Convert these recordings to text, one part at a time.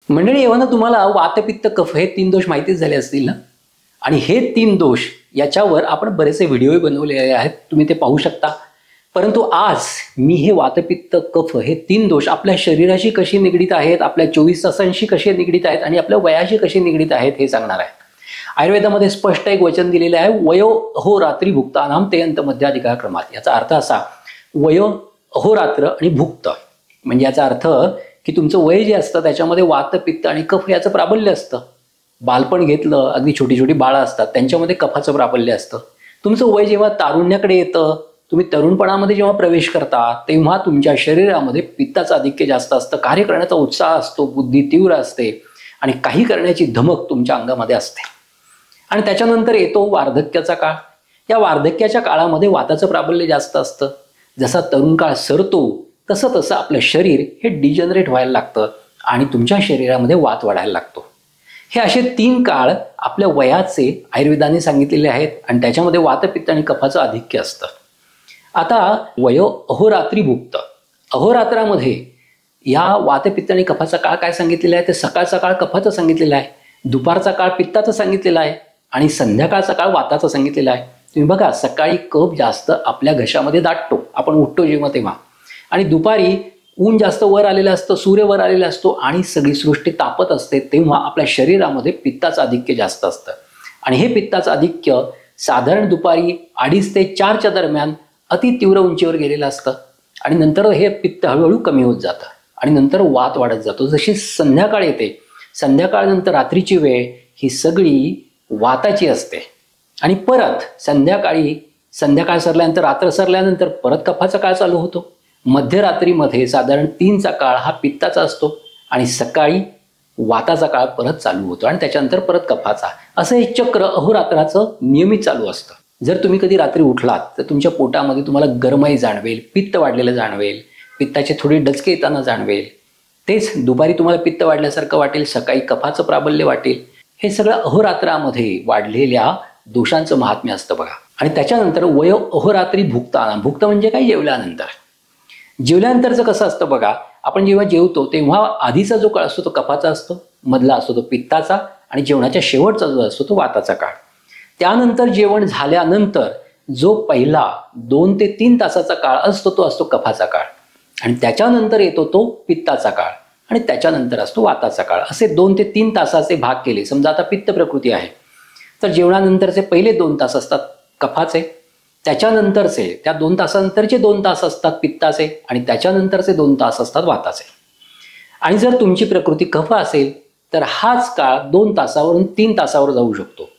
मंडळी, एव्हा तुम्हाला वात पित्त कफ हे 3 दोष माहितीच झाले असतील ना. आणि हे 3 दोष याच्यावर आपण बरेचसे व्हिडिओ बनवलेले आहेत, तुम्ही ते पाहू शकता. परंतु आज मी हे वात पित्त कफ हे 3 दोष आपल्या शरीराशी कशी निगडीत आहेत, आपल्या 24 तासांशी कसे निगडीत आहेत आणि आपल्या वयाशी कसे निगडीत आहेत हे सांगणार आहे. आयुर्वेदामध्ये स्पष्ट एक वचन दिलेलं आहे, वयो अहोरात्री भुक्तानाम ते अंत मध्याधिकार क्रमात. याचा अर्थ असा, वयो अहोरात्र आणि भुक्त म्हणजे याचा अर्थ की तुमचं वय जे असतं त्याच्यामध्ये वात पित्त आणि कफ याचं प्राबल्य असतं. बालपण घेतलं, अगदी छोटी छोटी बाळं असतात त्यांच्यामध्ये कफाचं प्राबल्य असतं. तुमचं वय जेव्हा तारुण्याकडे येतं, तुम्ही तरुणपणामध्ये जेव्हा प्रवेश करता तेव्हा तुमच्या शरीरामध्ये पित्ताचं आधिक्य जास्त असतं. कार्य करण्याचा उत्साह असतो, बुद्धी तीव्र असते आणि काही करण्याची धमक तुमच्या अंगामध्ये असते. आणि त्याच्यानंतर येतो वार्धक्याचा काळ. या वार्धक्याच्या काळामध्ये वाताचं प्राबल्य जास्त असतं. जसा तरुण काळ सरतो तसं तसं आपलं शरीर हे डिजनरेट व्हायला लागतं आणि तुमच्या शरीरामध्ये वात वाढायला लागतो. हे असे 3 काळ आपल्या वयाचे आयुर्वेदाने सांगितलेले आहेत आणि त्याच्यामध्ये वात पित्त आणि कफाचं आधिक्य असतं. आता वयो अहोरात्री भुक्त, अहोरात्रामध्ये या वात पित्त आणि कफाचा काळ काय सांगितलेला आहे, ते सकाळचा काळ कफाचा सांगितलेला आहे, दुपारचा काळ पित्ताचा सांगितलेला आहे आणि संध्याकाळचा काळ वाताचा सांगितलेला आहे. तुम्ही बघा, सकाळी कफ जास्त आपल्या घशामध्ये दाटतो, आपण उठतो जेव्हा तेव्हा, आणि दुपारी ऊन जास्त वर आलेलं असतं, सूर्य वर आलेला असतो आणि सगळी सृष्टी तापत असते, तेव्हा आपल्या शरीरामध्ये पित्ताचं आधिक्य जास्त असतं. आणि हे पित्ताचं आधिक्य साधारण दुपारी 2:30 ते 4च्या दरम्यान अति तीव्र उंचीवर गेलेलं असतं आणि नंतर हे पित्त हळूहळू कमी होत जातं आणि नंतर वात वाढत जातो. जशी संध्याकाळ येते, संध्याकाळनंतर रात्रीची वेळ ही सगळी वाताची असते आणि परत संध्याकाळ सरल्यानंतर, रात्र सरल्यानंतर परत कफाचा काळ चालू होतो. मध्यरात्रीमध्ये साधारण 3चा काळ हा पित्ताचा असतो आणि सकाळी वाताचा काळ परत चालू होतो आणि त्याच्यानंतर परत कफाचा. असं हे चक्र अहोरात्राचं नियमित चालू असतं. जर तुम्ही कधी रात्री उठलात तर तुमच्या पोटामध्ये तुम्हाला गरमाई जाणवेल, पित्त वाढलेलं जाणवेल, पित्ताचे थोडी डचके येताना जाणवेल. तेच दुपारी तुम्हाला पित्त वाढल्यासारखं वाटेल, सकाळी कफाचं प्राबल्य वाटेल. हे सगळं अहोरात्रामध्ये वाढलेल्या दोषांचं महात्म्य असतं बघा. आणि त्याच्यानंतर वयो अहोरात्री भुक्तानाम, भुक्त म्हणजे काय, जेवल्यानंतर. जेवल्यानंतरचं कसं असतं बघा, आपण जेव्हा जेवतो तेव्हा आधीचा जो काळ असतो तो कफाचा असतो, मधला असतो तो पित्ताचा आणि जेवणाच्या शेवटचा जो असतो तो वाताचा काळ. त्यानंतर जेवण झाल्यानंतर जो पहिला 2 ते 3 तासाचा काळ असतो तो असतो कफाचा काळ आणि त्याच्यानंतर येतो तो पित्ताचा काळ आणि त्याच्यानंतर असतो वाताचा काळ. असे 2 ते 3 तासाचे भाग केले. समजा आता पित्त प्रकृती आहे तर जेवणानंतरचे पहिले 2 तास असतात कफाचे, त्याच्यानंतरचे त्या 2 तासानंतरचे 2 तास असतात पित्ताचे आणि त्याच्यानंतरचे 2 तास असतात वाताचे. आणि जर तुमची प्रकृती कफ असेल तर हाच काळ 2 तासावरून 3 तासावर जाऊ शकतो.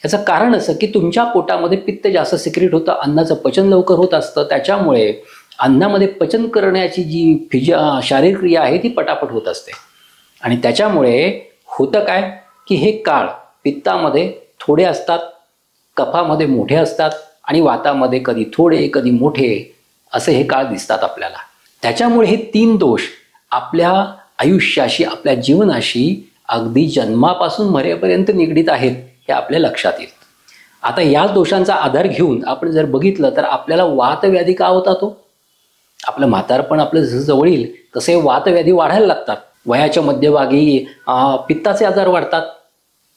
याचं कारण असं की तुमच्या पोटामध्ये पित्त जास्त सिक्रेट होतं, अन्नाचं पचन लवकर होत असतं, त्याच्यामुळे अन्नामध्ये पचन करण्याची जी शारीरिक क्रिया आहे ती पटापट होत असते. आणि त्याच्यामुळे होतं काय की हे काळ पित्तामध्ये थोडे असतात, कफामध्ये मोठे असतात आणि वातामध्ये कधी थोडे कधी मोठे असे हे काळ दिसतात आपल्याला. त्याच्यामुळे हे 3 दोष आपल्या आयुष्याशी, आपल्या जीवनाशी अगदी जन्मापासून मरेपर्यंत निगडीत आहेत हे आपल्या लक्षात येईल. आता याच दोषांचा आधार घेऊन आपण जर बघितलं तर आपल्याला वातव्याधी का होता, तो आपलं म्हातारपण आपलं जसं जवळ येईल तसे वातव्याधी वाढायला लागतात. वयाच्या मध्यभागी पित्ताचे आजार वाढतात,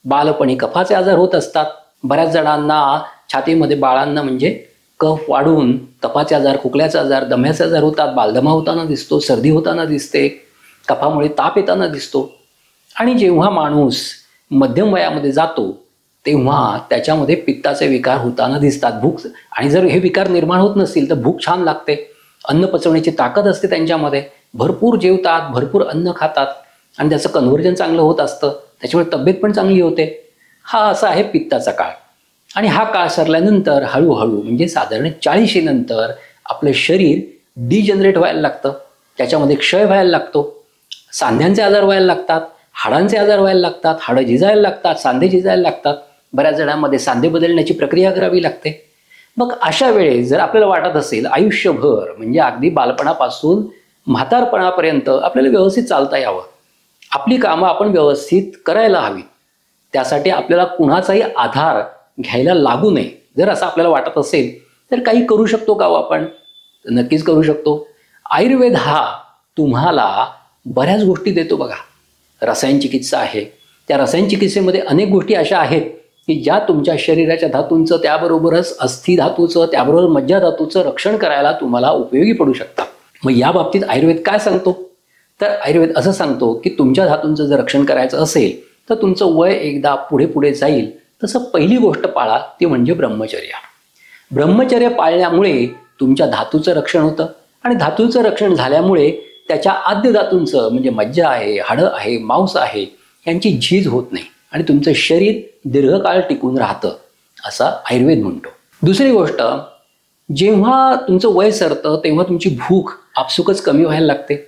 बालपणी कफाचे आजार होत असतात. बऱ्याच जणांना छातीमध्ये बाळांना म्हणजे कफ वाढून कफाचे आजार, खोकल्याचे आजार, दम्याचे आजार होतात, बालदमा होताना दिसतो, सर्दी होताना दिसते, कफामुळे ताप येताना दिसतो. आणि जेव्हा माणूस मध्यम वयामध्ये जातो तेव्हा त्याच्यामध्ये पित्ताचे विकार होताना दिसतात. भूक, आणि जर हे विकार निर्माण होत नसतील तर भूक छान लागते, अन्न पचवण्याची ताकद असते त्यांच्यामध्ये, भरपूर जेवतात, भरपूर अन्न खातात आणि त्याचं कन्व्हर्जन चांगलं होत असतं, त्याच्यामुळे तब्येत पण चांगली होते. हा असा आहे पित्ताचा काळ. आणि हा काळ सरल्यानंतर हळूहळू म्हणजे साधारण 40 नंतर आपलं शरीर डिजनरेट व्हायला लागतं, त्याच्यामध्ये क्षय व्हायला लागतो, सांध्यांचे आजार व्हायला लागतात, हाडांचे आजार व्हायला लागतात, हाडं झिजायला लागतात, सांधे झिजायला लागतात, बऱ्याच जणांमध्ये सांधे बदलण्याची प्रक्रिया करावी लागते. मग अशा वेळेस जर आपल्याला वाटत असेल आयुष्यभर म्हणजे अगदी बालपणापासून म्हातारपणापर्यंत आपल्याला व्यवस्थित चालता यावं, आपली कामं आपण व्यवस्थित करायला हवी, त्यासाठी आपल्याला कुणाचाही आधार घ्यायला लागू नये, जर असं आपल्याला वाटत असेल तर काही करू शकतो का आपण? नक्कीच करू शकतो. आयुर्वेद हा तुम्हाला बऱ्याच गोष्टी देतो बघा. रसायन चिकित्सा आहे. त्या रसायन चिकित्सेमध्ये अनेक गोष्टी अशा आहेत की ज्या तुमच्या शरीराच्या धातूंचं, त्याबरोबरच अस्थि धातूचं, त्याबरोबर मज्जा धातूचं रक्षण करायला तुम्हाला उपयोगी पडू शकतात. मग या बाबतीत आयुर्वेद काय सांगतो? तर आयुर्वेद असं सांगतो की तुमच्या धातूंचं जर रक्षण करायचं असेल तर तुमचं वय एकदा पुढे पुढे जाईल तसं पहिली गोष्ट पाळा, ती म्हणजे ब्रह्मचर्य. ब्रह्मचर्य पाळल्यामुळे तुमच्या धातूचं रक्षण होतं आणि धातूचं रक्षण झाल्यामुळे त्याच्या आद्य धातूंचं म्हणजे मज्जा आहे, हाडं आहे, मांस आहे यांची झीज होत नाही आणि तुमचं शरीर दीर्घकाळ टिकून राहतं असं आयुर्वेद म्हणतो. दुसरी गोष्ट, जेव्हा तुमचं वय सरतं तेव्हा तुमची भूक आपसुकच कमी व्हायला लागते.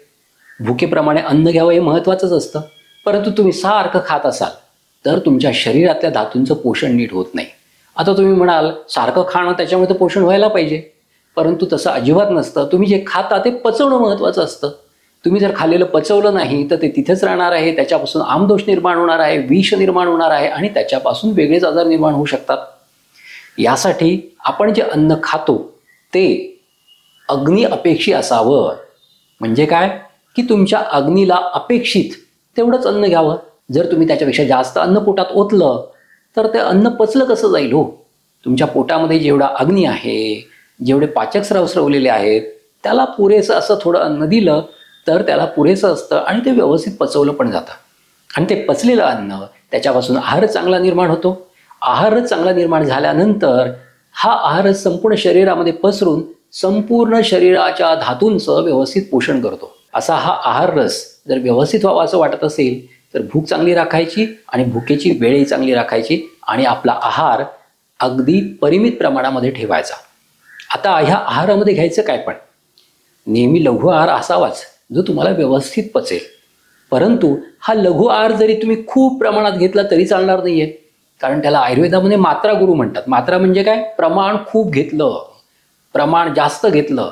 भुकेप्रमाणे अन्न घ्यावं हे महत्त्वाचंच असतं, परंतु तुम्ही सारखं खात असाल तर तुमच्या शरीरातल्या धातूंचं पोषण नीट होत नाही. आता तुम्ही म्हणाल सारखं खाणं त्याच्यामुळे तर पोषण व्हायला पाहिजे, परंतु तसं अजिबात नसतं. तुम्ही जे खाता ते पचवणं महत्त्वाचं असतं. तुम्ही जर खाल्लेलं पचवलं नाही तर ते तिथेच राहणार आहे, त्याच्यापासून आमदोष निर्माण होणार आहे, विष निर्माण होणार आहे आणि त्याच्यापासून वेगळेच आजार निर्माण होऊ शकतात. यासाठी आपण जे अन्न खातो ते अग्नी अपेक्षी असावं. म्हणजे काय की तुमच्या अग्नीला अपेक्षित तेवढंच अन्न घ्यावं. जर तुम्ही त्याच्यापेक्षा जास्त अन्न पोटात ओतलं तर ते अन्न पचलं कसं जाईल हो? तुमच्या पोटामध्ये जेवढा अग्नी आहे, जेवढे पाचक स्राव स्रवलेले आहेत, त्याला पुरेसं असं थोडं अन्न दिलं तर त्याला पुरेसं असतं आणि ते व्यवस्थित पचवलं पण जातं. आणि ते पचलेलं अन्न त्याच्यापासून आहार चांगला निर्माण होतो. आहारच चांगला निर्माण झाल्यानंतर हा आहारच संपूर्ण शरीरामध्ये पसरून संपूर्ण शरीराच्या धातूंचं व्यवस्थित पोषण करतो. असा हा आहार रस जर व्यवस्थित व्हावा असं वाटत असेल तर भूक चांगली राखायची आणि भुकेची वेळही चांगली राखायची आणि आपला आहार अगदी परिमित प्रमाणामध्ये ठेवायचा. आता ह्या आहारामध्ये घ्यायचं काय? पण नेहमी लघु आहार असावाच जो तुम्हाला व्यवस्थित पचेल. परंतु हा लघु आहार जरी तुम्ही खूप प्रमाणात घेतला तरी चालणार नाहीये, कारण त्याला आयुर्वेदामध्ये मात्रा गुरु म्हणतात. मात्रा म्हणजे काय? प्रमाण खूप घेतलं, प्रमाण जास्त घेतलं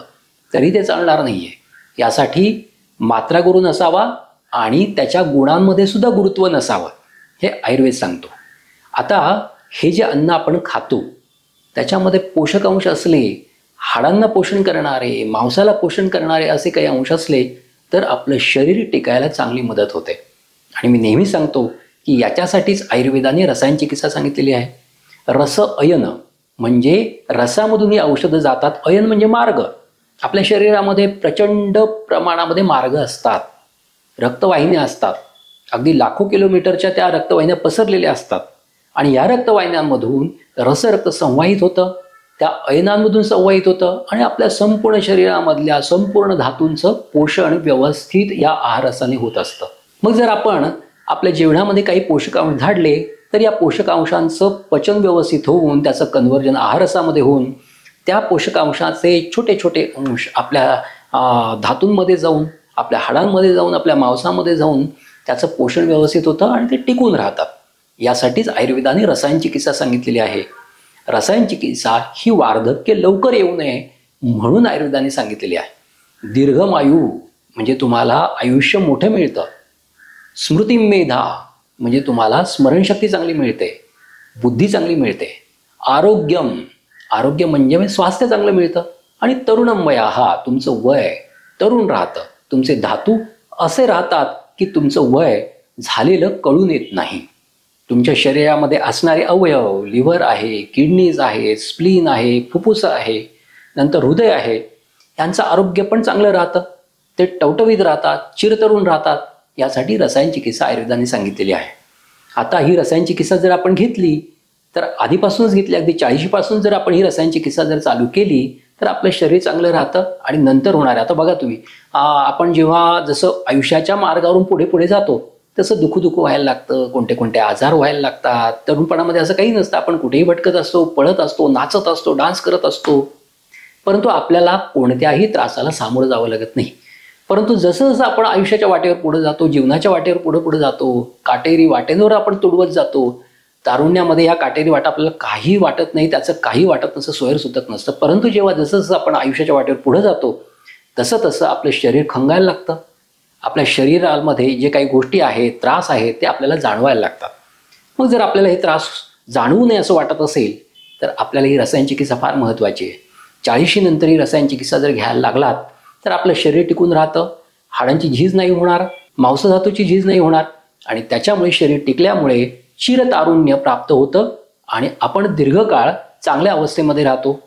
तरी ते चालणार नाहीये. यासाठी मात्रा गुरु नसावा आणि त्याच्या गुणांमध्ये सुद्धा गुरुत्व नसावं हे आयुर्वेद सांगतो. आता हे जे अन्न आपण खातो त्याच्यामध्ये पोषक अंश असले, हाडांना पोषण करणारे, मांसाला पोषण करणारे असे काही अंश असले तर आपलं शरीर टिकायला चांगली मदत होते. आणि मी नेहमी सांगतो की याच्यासाठीच आयुर्वेदाने रसायन चिकित्सा सांगितलेली आहे. रस अयन म्हणजे रसामधून ही औषधं जातात. अयन म्हणजे मार्ग. आपल्या शरीरामध्ये प्रचंड प्रमाणामध्ये मार्ग असतात, रक्तवाहिन्या असतात. अगदी लाखो किलोमीटरच्या त्या रक्तवाहिन्या पसरलेल्या असतात आणि या रक्तवाहिन्यांमधून रक्त संवाहित होतं, त्या अयनांमधून संवाहित होतं आणि आपल्या संपूर्ण शरीरामधल्या संपूर्ण धातूंचं पोषण व्यवस्थित या आहाररसाने होत असतं. मग जर आपण आपल्या जेवणामध्ये काही पोषकांश धाडले तर या पोषकांशांचं पचन व्यवस्थित होऊन त्याचं कन्व्हर्जन आहाररसामध्ये होऊन त्या पोषकांशाचे छोटे छोटे अंश आपल्या धातूंमध्ये जाऊन, आपल्या हाडांमध्ये जाऊन, आपल्या मांसामध्ये जाऊन त्याचं पोषण व्यवस्थित होतं आणि ते टिकून राहतात. यासाठीच आयुर्वेदाने रसायन चिकित्सा सांगितलेली आहे. रसायन चिकित्सा ही वार्धक्य लवकर येऊ नये म्हणून आयुर्वेदाने सांगितलेली आहे. दीर्घमायू म्हणजे तुम्हाला आयुष्य मोठं मिळतं. स्मृतिमेधा म्हणजे तुम्हाला स्मरणशक्ती चांगली मिळते, बुद्धी चांगली मिळते. आरोग्यम, आरोग्य म्हणजे स्वास्थ्य चांगलं मिळतं. आणि तरुणम वयाहा, तुमचं वय तरुण राहतं. तुमचे धातू असे राहतात की तुमचं वय झालेलं कळून येत नाही. तुमच्या शरीरामध्ये असणारे अवयव, लिव्हर आहे, किडनीज आहे, स्प्लीन आहे, फुफ्फुस आहे, नंतर हृदय आहे, यांचं आरोग्य पण चांगलं राहतं. ते टवटवीत राहतात, चिरतरुण राहतात. यासाठी रसायन चिकित्सा आयुर्वेदाने सांगितलेली आहे. आता ही रसायन चिकित्सा जर आपण घेतली तर आधीपासूनच घेतली, अगदी 40पासून जर आपण ही रसायन चिकित्सा जर चालू केली तर आपलं शरीर चांगलं राहतं आणि नंतर होणार आहे. आता बघा तुम्ही, आपण जेव्हा जसं आयुष्याच्या मार्गावरून पुढे पुढे जातो तसं दुखू व्हायला लागतं, कोणते कोणते आजार व्हायला लागतात. तरुणपणामध्ये असं काही नसतं, आपण कुठेही भटकत असतो, पळत असतो, नाचत असतो, डान्स करत असतो, परंतु आपल्याला कोणत्याही त्रासाला सामोरं जावं लागत नाही. परंतु जसं जसं आपण आयुष्याच्या वाटेवर पुढे जातो, जीवनाच्या वाटेवर पुढे पुढे जातो, काटेरी वाटेवर आपण तुडवत जातो. तारुण्यामध्ये ह्या काटेरी वाटा आपल्याला काही वाटत नाही, त्याचं काही वाटत नसतं, सोयर सुतत नसतं. परंतु जेव्हा जसं जसं आपण आयुष्याच्या वाटेवर पुढे जातो तसं तसं आपलं शरीर खंगायला लागतं. आपल्या शरीरामध्ये जे काही गोष्टी आहेत, त्रास आहेत, ते आपल्याला जाणवायला लागतात. मग जर आपल्याला हे त्रास जाणवू नये असं वाटत असेल तर आपल्याला ही रसायन चिकित्सा फार महत्त्वाची आहे. 40शी नंतर ही रसायन चिकित्सा जर घ्यायला लागलात तर आपलं शरीर टिकून राहतं, हाडांची झीज नाही होणार, मांसधातूची झीज नाही होणार आणि त्याच्यामुळे शरीर टिकल्यामुळे चिरतारुण्य प्राप्त होतं आणि आपण दीर्घकाळ चांगल्या अवस्थेमध्ये राहतो.